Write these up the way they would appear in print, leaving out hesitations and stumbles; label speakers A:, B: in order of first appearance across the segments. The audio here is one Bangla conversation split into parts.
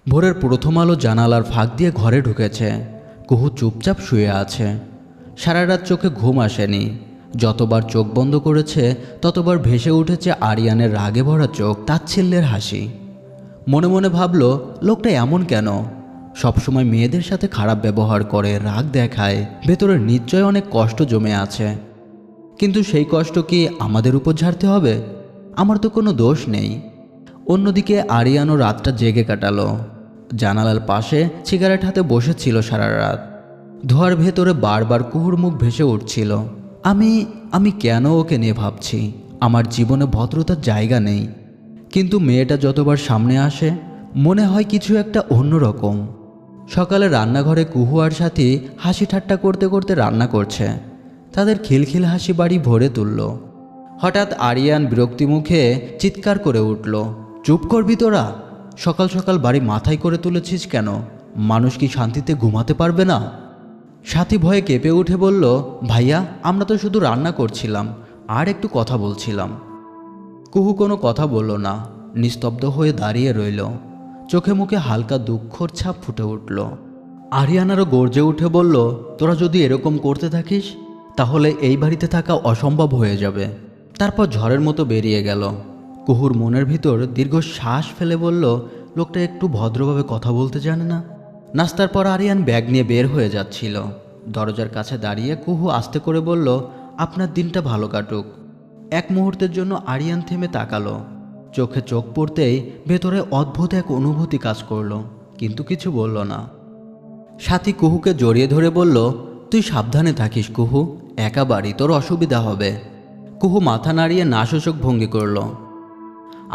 A: ভোরের প্রথম আলো জানালার ফাঁক দিয়ে ঘরে ঢুকেছে। কুহু চুপচাপ শুয়ে আছে। সারা রাত চোখে ঘুম আসেনি। যতবার চোখ বন্ধ করেছে ততবার ভেসে উঠেছে আরিয়ানের রাগে ভরা চোখ, তাচ্ছিল্যের হাসি। মনে মনে ভাবল, লোকটা এমন কেন? সবসময় মেয়েদের সাথে খারাপ ব্যবহার করে, রাগ দেখায়, ভেতরে নিশ্চয় অনেক কষ্ট জমে আছে। কিন্তু সেই কষ্ট কি আমাদের উপর ঝাড়তে হবে? আমার তো কোনো দোষ নেই। অন্যদিকে আরিয়ানও রাতটা জেগে কাটালো। জানালার পাশে সিগারেট হাতে বসেছিল সারা রাত। ধোয়ার ভেতরে বারবার কুহুর মুখ ভেসে উঠছিল। আমি কেন ওকে নিয়ে ভাবছি? আমার জীবনে ভদ্রতার জায়গা নেই। কিন্তু মেয়েটা যতবার সামনে আসে মনে হয় কিছু একটা অন্যরকম। সকালে রান্নাঘরে কুহু আর সাথী হাসি ঠাট্টা করতে করতে রান্না করছে। তাদের খিলখিল হাসি বাড়ি ভরে তুলল। হঠাৎ আরিয়ান বিরক্তি মুখে চিৎকার করে উঠল, চুপ করবি তোরা? সকাল সকাল বাড়ি মাথায় করে তুলেছিস কেন? মানুষ কি শান্তিতে ঘুমাতে পারবে না? সাথী ভয়ে কেঁপে উঠে বলল, ভাইয়া, আমরা তো শুধু রান্না করছিলাম আর একটু কথা বলছিলাম। কুহু কোনো কথা বলল না, নিস্তব্ধ হয়ে দাঁড়িয়ে রইল। চোখে মুখে হালকা দুঃখর ছাপ ফুটে উঠল। আরিয়ানারও গর্জে উঠে বলল, তোরা যদি এরকম করতে থাকিস তাহলে এই বাড়িতে থাকা অসম্ভব হয়ে যাবে। তারপর ঝড়ের মতো বেরিয়ে গেল। কুহুর মনের ভিতর দীর্ঘ শ্বাস ফেলে বলল, লোকটা একটু ভদ্রভাবে কথা বলতে জানে না। নাস্তার পর আরিয়ান ব্যাগ নিয়ে বের হয়ে যাচ্ছিল। দরজার কাছে দাঁড়িয়ে কুহু আস্তে করে বলল, আপনার দিনটা ভালো কাটুক। এক মুহূর্তের জন্য আরিয়ান থেমে তাকালো। চোখে চোখ পড়তেই ভেতরে অদ্ভুত এক অনুভূতি কাজ করলো, কিন্তু কিছু বলল না। সাথী কুহুকে জড়িয়ে ধরে বলল, তুই সাবধানে থাকিস কুহু, একা বাড়ি, তোর অসুবিধা হবে। কুহু মাথা নাড়িয়ে নাশোচক ভঙ্গি করল।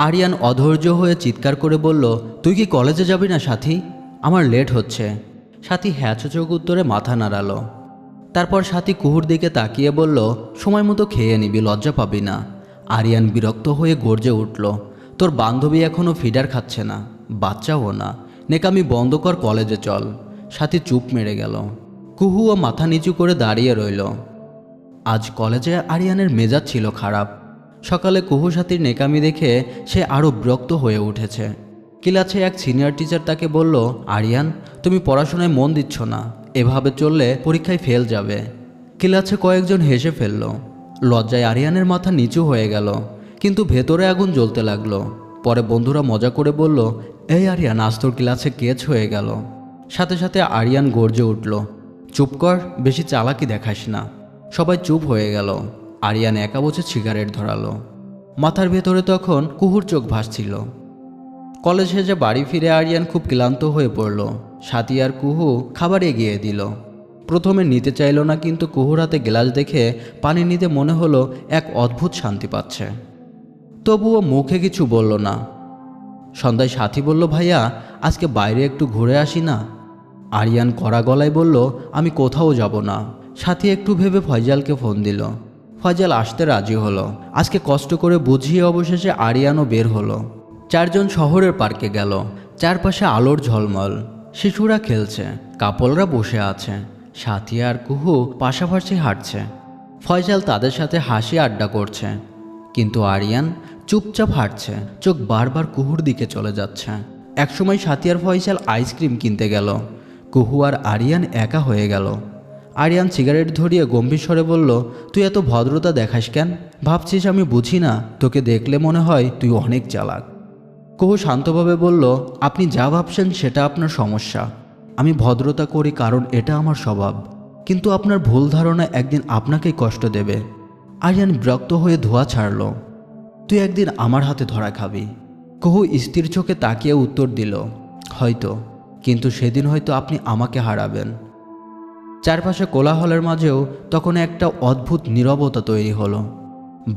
A: আরিয়ান অধৈর্য হয়ে চিৎকার করে বলল, তুই কি কলেজে যাবি না সাথী? আমার লেট হচ্ছে। সাথী হ্যাচোচক উত্তরে মাথা নাড়ালো। তারপর সাথী কুহুর দিকে তাকিয়ে বলল, সময় মতো খেয়ে নিবি, লজ্জা পাবি না। আরিয়ান বিরক্ত হয়ে গর্জে উঠল, তোর বান্ধবী এখনও ফিডার খাচ্ছে না, বাচ্চাও না, নেকামি বন্ধ কর, কলেজে চল। সাথী চুপ মেরে গেল। কুহুও মাথা নিচু করে দাঁড়িয়ে রইল। আজ কলেজে আরিয়ানের মেজাজ ছিল খারাপ। সকালে কুহু সাথীর নেকামি দেখে সে আরও বিরক্ত হয়ে উঠেছে। ক্লাসে এক সিনিয়র টিচার তাকে বলল, আরিয়ান, তুমি পড়াশোনায় মন দিচ্ছ না, এভাবে চললে পরীক্ষায় ফেল যাবে। ক্লাসে কয়েকজন হেসে ফেলল। লজ্জায় আরিয়ানের মাথা নিচু হয়ে গেল, কিন্তু ভেতরে আগুন জ্বলতে লাগলো। পরে বন্ধুরা মজা করে বলল, এই আরিয়ান, আজ তোর ক্লাসে কেচ হয়ে গেল। সাথে সাথে আরিয়ান গর্জে উঠল, চুপ কর, বেশি চালাকি দেখাস না। সবাই চুপ হয়ে গেল। আরিয়ান একা বসে সিগারেট ধরালো। মাথার ভেতরে তখন কুহুর চোখ ভাসছিল। কলেজ শেষে বাড়ি ফিরে আরিয়ান খুব ক্লান্ত হয়ে পড়ল। সাথী আর কুহু খাবার এগিয়ে দিল। প্রথমে নিতে চাইল না, কিন্তু কুহুর হাতে গ্লাস দেখে পানি নিতে মনে হলো এক অদ্ভুত শান্তি পাচ্ছে। তবুও মুখে কিছু বলল না। সন্ধ্যায় সাথী বলল, ভাইয়া, আজকে বাইরে একটু ঘুরে আসি না? আরিয়ান কড়া গলায় বলল, আমি কোথাও যাব না। সাথী একটু ভেবে ফয়জালকে ফোন দিল। ফয়জাল আসতে রাজি হলো। আজকে কষ্ট করে বুঝিয়ে অবশেষে আরিয়ানও বের হলো। চারজন শহরের পার্কে গেল। চারপাশে আলোর ঝলমল, শিশুরা খেলছে, কাপলরা বসে আছে। সাথী আর কুহু পাশাপাশি হাঁটছে। ফয়জাল তাদের সাথে হাসি আড্ডা করছে, কিন্তু আরিয়ান চুপচাপ হাঁটছে, চোখ বারবার কুহুর দিকে চলে যাচ্ছে। একসময় সাথী আর ফয়জাল আইসক্রিম কিনতে গেল। কুহু আর আরিয়ান একা হয়ে গেল। আরিয়ান সিগারেট ধরিয়ে গম্ভীর স্বরে বলল, তুই এত ভদ্রতা দেখাস কেন? ভাবছিস আমি বুঝি না? তোকে দেখলে মনে হয় তুই অনেক চালাক। কুহু শান্তভাবে বলল, আপনি যা ভাবছেন সেটা আপনার সমস্যা। আমি ভদ্রতা করি কারণ এটা আমার স্বভাব, কিন্তু আপনার ভুল ধারণা একদিন আপনাকেই কষ্ট দেবে। আরিয়ান বিরক্ত হয়ে ধোঁয়া ছাড়ল। তুই একদিন আমার হাতে ধরা খাবি। কুহু স্থির চোখে তাকিয়ে উত্তর দিল, হয়তো, কিন্তু সেদিন হয়তো আপনি আমাকে হারাবেন। চারপাশে কোলাহলের মাঝেও তখন একটা অদ্ভুত নীরবতা তৈরি হলো।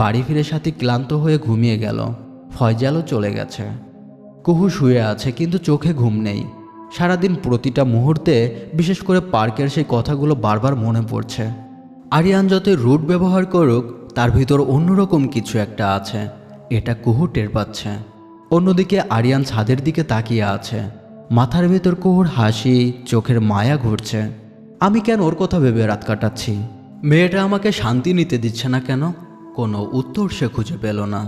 A: বাড়ি ফিরে সাথী ক্লান্ত হয়ে ঘুমিয়ে গেল। ফয়জালও চলে গেছে। কুহু শুয়ে আছে, কিন্তু চোখে ঘুম নেই। সারাদিন প্রতিটা মুহূর্তে, বিশেষ করে পার্কের সেই কথাগুলো বারবার মনে পড়ছে। আরিয়ান যতই রুট ব্যবহার করুক, তার ভিতর অন্যরকম কিছু একটা আছে, এটা কুহু টের পাচ্ছে। অন্যদিকে আরিয়ান ছাদের দিকে তাকিয়ে আছে। মাথার ভেতর কুহুর হাসি, চোখের মায়া ঘুরছে। আমি কেন ওর কথা ভেবে রাত কাটাচ্ছি? মেয়েটা আমাকে শান্তি নিতে দিচ্ছে না কেন? কোনো উত্তর সে খুঁজে পেল না।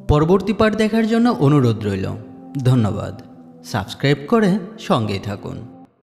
A: পরবর্তী পার্ট দেখার জন্য অনুরোধ রইল। ধন্যবাদ। সাবস্ক্রাইব করে সঙ্গেই থাকুন।